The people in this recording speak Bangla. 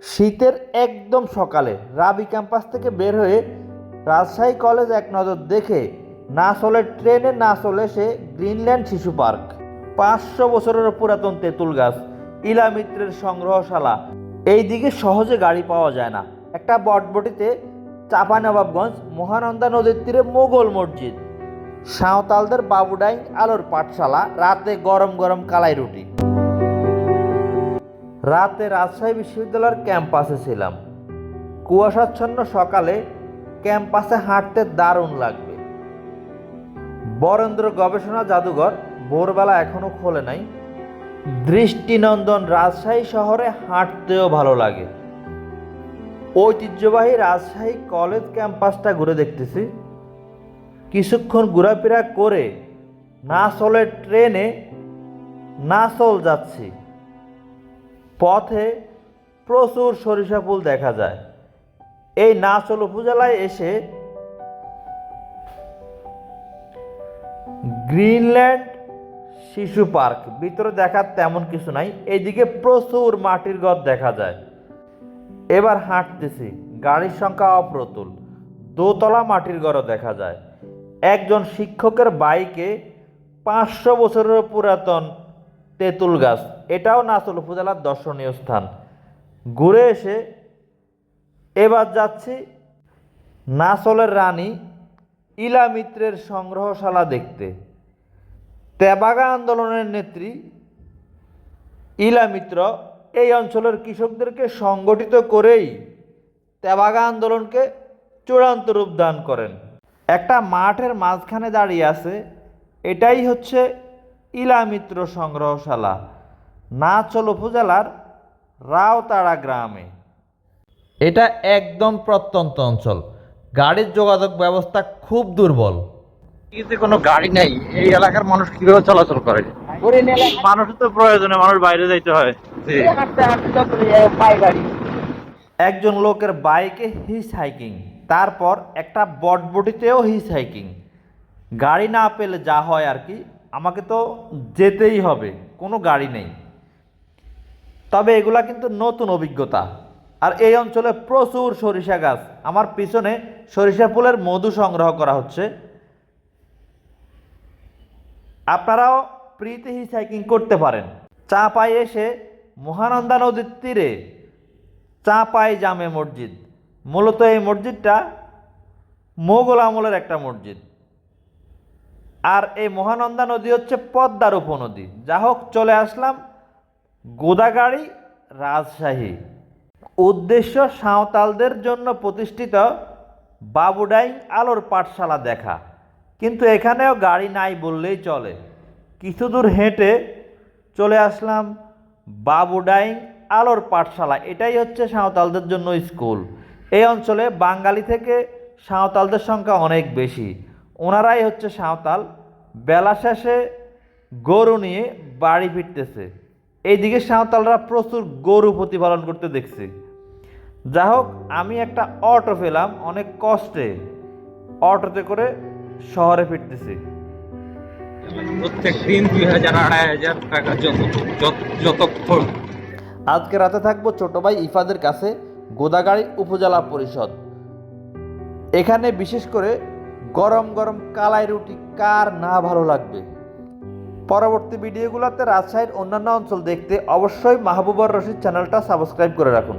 শীতের একদম সকালে রাবি ক্যাম্পাস থেকে বের হয়ে রাজশাহী কলেজ এক নজর দেখে না চলে ট্রেনে, না চলে সে গ্রিনল্যান্ড শিশু পার্ক। 500 বছরের পুরাতন তেঁতুল গাছ, ইলা মিত্রের সংগ্রহশালা। এই দিকে সহজে গাড়ি পাওয়া যায় না। একটা বটবটিতে চাঁপাইনবাবগঞ্জ, মহানন্দা নদীর তীরে মোগল মসজিদ, সাঁওতালদের বাবুডাইং আলোর পাঠশালা, রাতে গরম গরম কালাই রুটি। রাতে রাজশাহী বিশ্ববিদ্যালয়ের ক্যাম্পাসে ছিলাম। কুয়াশাচ্ছন্ন সকালে ক্যাম্পাসে হাঁটতে দারুণ লাগবে। বরেন্দ্র গবেষণা জাদুঘর ভোরবেলা এখনো খোলে নাই। দৃষ্টিনন্দন রাজশাহী শহরে হাঁটতেও ভালো লাগে। ঐতিহ্যবাহী রাজশাহী কলেজ ক্যাম্পাসটা ঘুরে দেখতেছি। কিছুক্ষণ ঘোরাফেরা করে না চলে ট্রেনে না চল যাচ্ছি। পথে প্রচুর সরিষা ফুল দেখা যায়। এই নাচল উপজেলায় এসে গ্রিনল্যান্ড শিশু পার্ক, ভিতরে দেখার তেমন কিছু নাই। এইদিকে প্রচুর মাটির ঘর দেখা যায়। এবার হাঁটতেছি, গাড়ির সংখ্যা অপ্রতুল, দোতলা মাটির ঘরও দেখা যায়। একজন শিক্ষকের বাইকে 500 বছরের পুরাতন তেঁতুল গাছ, এটাও নাচল উপজেলার দর্শনীয় স্থান। ঘুরে এসে এবার যাচ্ছি নাচলের রানী ইলা মিত্রের সংগ্রহশালা দেখতে। তেবাগা আন্দোলনের নেত্রী ইলা মিত্র এই অঞ্চলের কৃষকদেরকে সংগঠিত করেই তেবাগা আন্দোলনকে চূড়ান্ত রূপ দান করেন। একটা মাঠের মাঝখানে দাঁড়িয়ে আছে, এটাই হচ্ছে ইলা মিত্র সংগ্রহশালা, নাচল উপজেলার রাওতাড়া গ্রামে। এটা একদম প্রত্যন্ত অঞ্চল, গাড়ির যোগাযোগ ব্যবস্থা খুব দুর্বল। কোনো গাড়ি নাই, এই এলাকার মানুষ কিভাবে চলাচল করে? মানুষের তো প্রয়োজনে মানুষ বাইরে যাইতে হয়। একজন লোকের বাইকে হিচ হাইকিং, তারপর একটা বটবটিতেও হিচ হাইকিং। গাড়ি না পেলে যা হয় আর কি, আমাকে তো যেতেই হবে, কোনো গাড়ি নেই। তবে এগুলা কিন্তু নতুন অভিজ্ঞতা। আর এই অঞ্চলে প্রচুর সরিষা গাছ। আমার পিছনে সরিষা ফুলের মধু সংগ্রহ করা হচ্ছে। আপনারাও ফ্রিতে হিচ হাইকিং করতে পারেন। চাঁপাই এসে মহানন্দা নদীর তীরে চাঁপাই জামে মসজিদ। মূলত এই মসজিদটা মোগল আমলের একটা মসজিদ। আর এই মহানন্দা নদী হচ্ছে পদ্মার উপনদী। যা হোক, চলে আসলাম গোদাগাড়ি, রাজশাহী। উদ্দেশ্য সাঁওতালদের জন্য প্রতিষ্ঠিত বাবুডাইং আলোর পাঠশালা দেখা। কিন্তু এখানেও গাড়ি নাই বললেই চলে। কিছু দূর হেঁটে চলে আসলাম বাবুডাইং আলোর পাঠশালা। এটাই হচ্ছে সাঁওতালদের জন্য স্কুল। এই অঞ্চলে বাঙালি থেকে সাঁওতালদের সংখ্যা অনেক বেশি। ওনারাই হচ্ছে সাঁওতাল। বেলা শেষে গরু নিয়ে বাড়ি ফিরতেছে। এইদিকে সাঁওতালরা প্রচুর গরু প্রতিপালন করতে দেখছি। যা হোক, আমি একটা অটো পেলাম অনেক কষ্টে। অটোতে করে শহরে ফিরতেছি। প্রত্যেক দিন 2000-2500 টাকা যতক্ষণ। আজকে রাতে থাকবো ছোট ভাই ইফাদের কাছে, গোদাগাড়ি উপজেলা পরিষদ। এখানে বিশেষ করে গরম গরম কালাই রুটি কার না ভালো লাগবে। পরবর্তী ভিডিওগুলোতে রাজশাহীর অন্যান্য অঞ্চল দেখতে অবশ্যই মাহবুবর রশিদ চ্যানেলটা সাবস্ক্রাইব করে রাখুন।